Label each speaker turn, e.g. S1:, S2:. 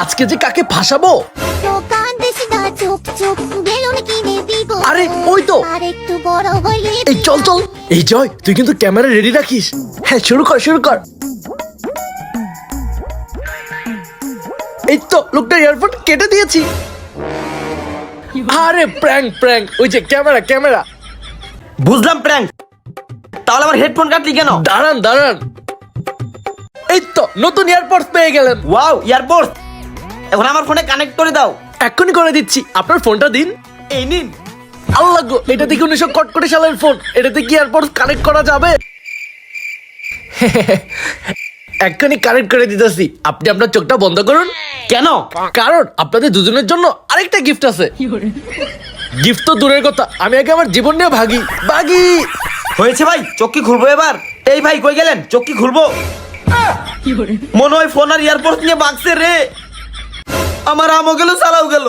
S1: আজকে যে কাকে ফাঁসাবো।
S2: দোকান বেশি না, চুপ চুপ বেলুন কিনে দিব।
S1: আরে ওই তো,
S2: আর একটু বড় হলে
S1: এই চল চল। এই জয়, তুই কিন্তু ক্যামেরা রেডি রাখিস। হ্যাঁ, শুরু কর শুরু কর। এই তো লোকটা এয়ারপোর্ট কেটে দিয়েছি। আরে প্র্যাঙ্ক প্র্যাঙ্ক, ওই যে ক্যামেরা ক্যামেরা।
S3: বুঝলাম প্র্যাঙ্ক, তাহলে আমার হেডফোন কাটলি কেন?
S1: দাঁড়ান দাঁড়ান, এই তো নতুন এয়ারপোর্টস পেয়ে গেলেন।
S3: Wow, airport. এখন আমার ফোনে কানেক্ট করে দাও।
S1: এক্ষুনি করে দিচ্ছি, আপনার ফোনটা দিন।
S3: এই নিন।
S1: আল্লাহ গো, এটা দেখে 1900 সালের ফোন, এটাতে কি এয়ারপোর্টস কানেক্ট করা যাবে? এক্ষুনি কানেক্ট করে দিতেছি, আপনি আপনার চোখটা বন্ধ করুন।
S3: কেন?
S1: কারণ আপনাদের দুজনের জন্য আরেকটা গিফট আছে। গিফট তো দূরের কথা, আমি আগে আমার জীবন নিয়ে ভাগি ভাগি।
S3: হয়েছে ভাই, চোখ কি খুলবো এবার? এই ভাই কই গেলেন? চোখ কি খুলবো? মনে হয় ফোন আর এয়ারপোর্ট নিয়ে বাগছে রে। আমার আমও গেল, চালাও গেল।